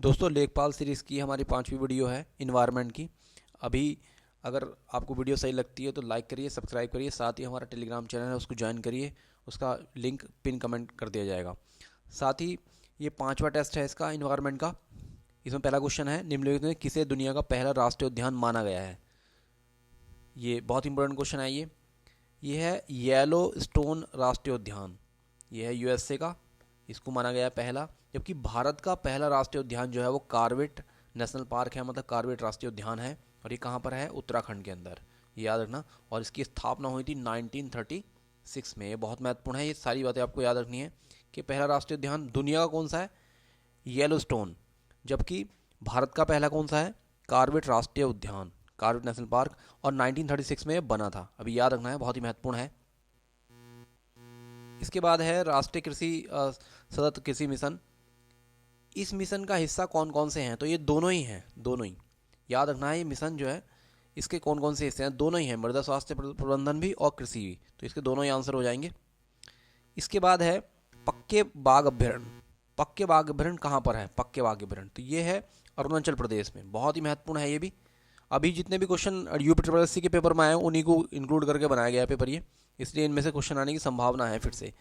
दोस्तों लेखपाल सीरीज़ की हमारी 5वीं वीडियो है इन्वायरमेंट की। अभी अगर आपको वीडियो सही लगती है तो लाइक करिए, सब्सक्राइब करिए, साथ ही हमारा टेलीग्राम चैनल है उसको ज्वाइन करिए, उसका लिंक पिन कमेंट कर दिया जाएगा। साथ ही ये 5वां टेस्ट है इसका इन्वायरमेंट का। इसमें पहला क्वेश्चन है, निम्नलिखित में किसे दुनिया का पहला राष्ट्रीय उद्यान माना गया है। ये बहुत इंपॉर्टेंट क्वेश्चन है। ये है येलो स्टोन राष्ट्रीय उद्यान। ये है यूएसए का, इसको माना गया है पहला। जबकि भारत का पहला राष्ट्रीय उद्यान जो है वो कार्बेट नेशनल पार्क है, मतलब कार्बेट राष्ट्रीय उद्यान है। और ये कहाँ पर है? उत्तराखंड के अंदर, ये याद रखना। और इसकी स्थापना हुई थी 1936 में। ये बहुत महत्वपूर्ण है, ये सारी बातें आपको याद रखनी है कि पहला राष्ट्रीय उद्यान दुनिया का कौन सा है? Yellow stone. जबकि भारत का पहला कौन सा है? कार्बेट राष्ट्रीय उद्यान, कार्बेट नेशनल पार्क। और 1936 में बना था, अभी याद रखना है, बहुत ही महत्वपूर्ण है। इसके बाद है राष्ट्रीय कृषि सतत कृषि मिशन। इस मिशन का हिस्सा कौन कौन से हैं? तो ये दोनों ही हैं, दोनों ही याद रखना है। ये मिशन जो है इसके कौन कौन से हिस्से हैं? दोनों ही हैं, मृदा स्वास्थ्य प्रबंधन भी और कृषि भी। तो इसके दोनों ही आंसर हो जाएंगे। इसके बाद है पक्के बाघ अभ्यारण्य। पक्के बाघ अभ्यारण्य कहाँ पर है? पक्के बाघ अभ्यारण्य तो ये है अरुणाचल प्रदेश में। बहुत ही महत्वपूर्ण है ये भी। अभी जितने भी क्वेश्चन यूपीएससी के पेपर में आए हैं उन्हीं को इंक्लूड करके बनाया गया है पेपर ये, इसलिए इनमें से क्वेश्चन आने की संभावना है फिर से।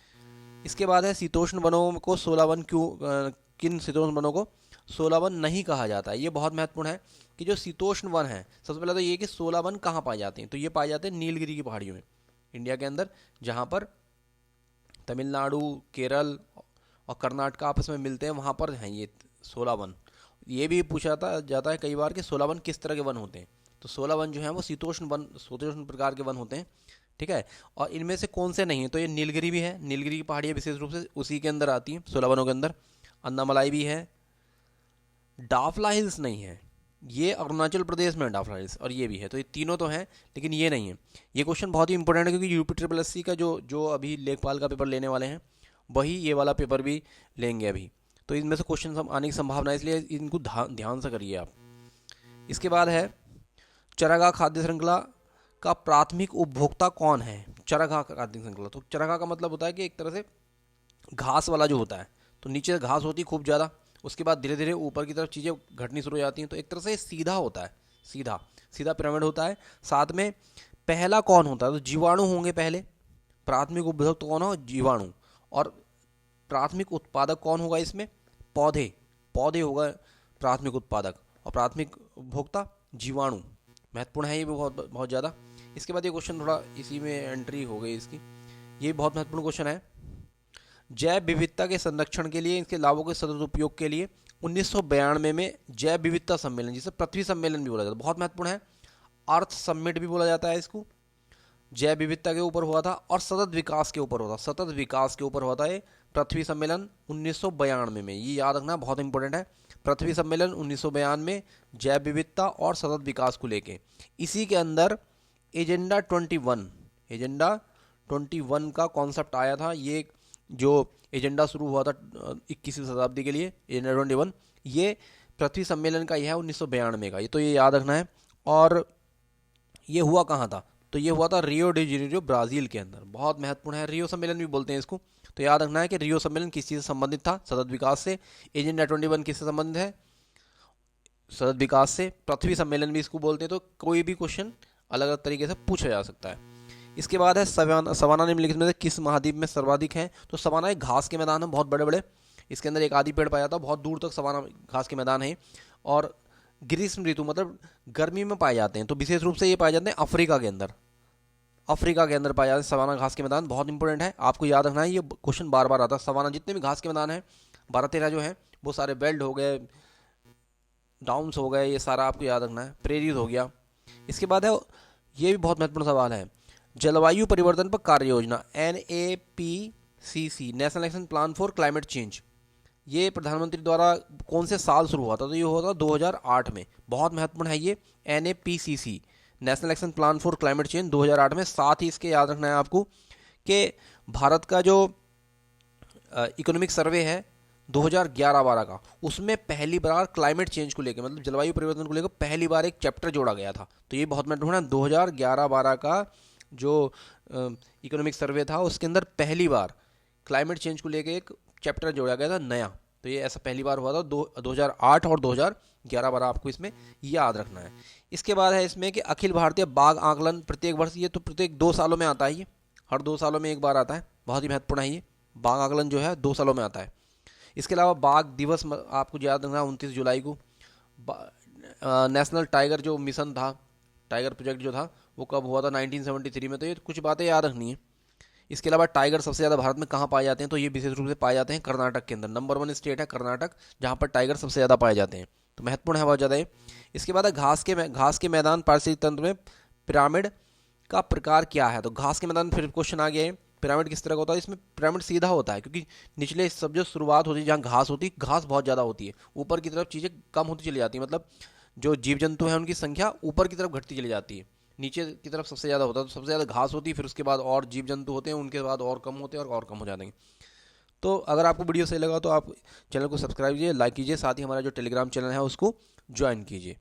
इसके बाद है शीतोष्ण वनों को 16 वन क्यों, किन शीतोष्ण वनों को 16 वन नहीं कहा जाता है? ये बहुत महत्वपूर्ण है कि जो शीतोष्ण वन है, सबसे पहले तो ये कि 16 वन कहाँ पाए जाते हैं? तो ये पाए जाते हैं नीलगिरी की पहाड़ियों में, इंडिया के अंदर, जहाँ पर तमिलनाडु, केरल और कर्नाटक आपस में मिलते हैं, वहाँ पर हैं ये 16 वन। ये भी पूछा जाता है कई बार कि 16 वन किस तरह के वन होते हैं? तो 16 वन जो हैं वो शीतोष्ण वन, शीतोष्ण प्रकार के वन होते हैं, ठीक है। और इनमें से कौन से नहीं है? तो ये नीलगिरी भी है, नीलगिरी की पहाड़ियाँ विशेष रूप से उसी के अंदर आती हैं 16 वनों के अंदर। अन्नामलाई भी है। डाफला हिल्स नहीं है, ये अरुणाचल प्रदेश में है डाफला हिल्स, और ये भी है। तो ये तीनों तो हैं लेकिन ये नहीं है। ये क्वेश्चन बहुत ही इंपॉर्टेंट है क्योंकि यूपीएससी का जो अभी लेखपाल का पेपर लेने वाले हैं वही ये वाला पेपर भी लेंगे अभी। तो इनमें से क्वेश्चन आने की संभावना है, इसलिए इनको ध्यान से करिए आप। इसके बाद है चरागाह खाद्य श्रृंखला का प्राथमिक उपभोक्ता कौन है? चरागाह खाद्य श्रृंखला, तो चरागाह का मतलब होता है कि एक तरह से घास वाला जो होता है, तो नीचे घास होती है खूब ज़्यादा, उसके बाद धीरे धीरे ऊपर की तरफ चीज़ें घटनी शुरू हो जाती हैं। तो एक तरह से सीधा होता है, सीधा सीधा पिरामिड होता है। साथ में पहला कौन होता है? तो जीवाणु होंगे पहले। प्राथमिक उपभोक्ता कौन हो? जीवाणु। और प्राथमिक उत्पादक कौन होगा इसमें? पौधे। पौधे होगा प्राथमिक उत्पादक, और प्राथमिक उपभोक्ता जीवाणु। महत्वपूर्ण है ये भी बहुत बहुत ज़्यादा। इसके बाद ये क्वेश्चन थोड़ा इसी में एंट्री हो गई इसकी, ये बहुत महत्वपूर्ण क्वेश्चन है। जैव विविधता के संरक्षण के लिए, इसके लाभों के सतत उपयोग के लिए 1992 में जैव विविधता सम्मेलन, जिसे पृथ्वी सम्मेलन भी बोला जाता है, बहुत महत्वपूर्ण है। अर्थ समिट भी बोला जाता है इसको। जैव विविधता के ऊपर हुआ था और सतत विकास के ऊपर हुआ था, सतत विकास के ऊपर हुआ था ये पृथ्वी सम्मेलन 1992 में। ये याद रखना बहुत इंपॉर्टेंट है। पृथ्वी सम्मेलन 1992 में जैव विविधता और सतत विकास को लेके। इसी के अंदर एजेंडा 21 का कॉन्सेप्ट आया था। ये जो एजेंडा शुरू हुआ था 21वीं शताब्दी के लिए, एजेंडा 21, ये पृथ्वी सम्मेलन का ही है 1992 का। ये तो ये याद रखना है। और ये हुआ कहाँ था? तो ये हुआ था रियो डी जेनेरियो, ब्राज़ील के अंदर। बहुत महत्वपूर्ण है, रियो सम्मेलन भी बोलते हैं इसको। तो याद रखना है कि रियो सम्मेलन किस चीज़ से संबंधित था? सतत विकास से। एजेंडा 21 किससे संबंधित है? सतत विकास से। पृथ्वी सम्मेलन भी इसको बोलते हैं। तो कोई भी क्वेश्चन अलग अलग तरीके से पूछा जा सकता है। इसके बाद है सवाना निम्नलिखित में से किस महाद्वीप में सर्वाधिक है? तो सवाना एक घास के मैदान है, बहुत बड़े बड़े। इसके अंदर एक आदि पेड़ पाया जाता है, बहुत दूर तक सवाना घास के मैदान है। और ग्रीष्म ऋतु मतलब गर्मी में पाए जाते हैं, तो विशेष रूप से ये पाए जाते हैं अफ्रीका के अंदर। अफ्रीका के अंदर पाए जाते हैं सवाना घास के मैदान। बहुत इंपॉर्टेंट है, आपको याद रखना है, ये क्वेश्चन बार बार आता है। सवाना जितने भी घास के मैदान हैं 12-13 जो हैं वो सारे बेल्ट हो गए, डाउन्स हो गए, ये सारा आपको याद रखना है। प्रेरीज हो गया। इसके बाद है, ये भी बहुत महत्वपूर्ण सवाल है, जलवायु परिवर्तन पर कार्य योजना NAPCC, national action plan for climate change. ये प्रधानमंत्री द्वारा कौन से साल शुरू हुआ था? तो ये हुआ था 2008 में। बहुत महत्वपूर्ण है ये NAPCC, national action plan for climate change, 2008 में। साथ ही इसके याद रखना है आपको कि भारत का जो इकोनॉमिक सर्वे है 2011-12 का, उसमें पहली बार क्लाइमेट चेंज को लेकर, मतलब जलवायु परिवर्तन को लेकर पहली बार एक चैप्टर जोड़ा गया था। तो ये बहुत महत्वपूर्ण है। 2011-12 का जो इकोनॉमिक सर्वे था उसके अंदर पहली बार क्लाइमेट चेंज को लेकर एक चैप्टर जोड़ा गया था नया। तो ये ऐसा पहली बार हुआ था 2008 और 2011 बार, आपको इसमें याद रखना है। इसके बाद है इसमें कि अखिल भारतीय बाघ आकलन प्रत्येक वर्ष, ये तो प्रत्येक 2 सालों में आता है, ये हर 2 सालों में एक बार आता है, बहुत ही महत्वपूर्ण है ये। बाघ आकलन जो है 2 सालों में आता है। इसके अलावा बाघ दिवस आपको याद रखना है 29 जुलाई को। नेशनल टाइगर जो मिशन था, टाइगर प्रोजेक्ट जो था, वो कब हुआ था 1973 में। तो ये कुछ बातें याद रखनी है। इसके अलावा टाइगर सबसे ज़्यादा भारत में कहाँ पाए जाते हैं, तो ये विशेष रूप से पाए जाते हैं कर्नाटक के अंदर। नंबर 1 स्टेट है कर्नाटक, जहाँ पर टाइगर सबसे ज़्यादा पाए जाते हैं, तो महत्वपूर्ण है बहुत ज़्यादा ये। इसके बाद है घास के मैदान पारिस्थितिक तंत्र में पिरामिड का प्रकार क्या है। तो घास के मैदान में फिर क्वेश्चन आ गया है, पिरामिड किस तरह का होता है। इसमें पिरामिड सीधा होता है, क्योंकि निचले सब जो शुरुआत होती है जहाँ घास होती है, घास बहुत ज़्यादा होती है, ऊपर की तरफ चीज़ें कम होती चली जाती है, मतलब जो जीव जंतु हैं उनकी संख्या ऊपर की तरफ घटती चली जाती है, नीचे की तरफ सबसे ज़्यादा होता है। तो सबसे ज़्यादा घास होती है, फिर उसके बाद और जीव जंतु होते हैं, उनके बाद और कम होते हैं और कम हो जाते हैं। तो अगर आपको वीडियो सही लगा तो आप चैनल को सब्सक्राइब कीजिए, लाइक कीजिए, साथ ही हमारा जो टेलीग्राम चैनल है उसको ज्वाइन कीजिए।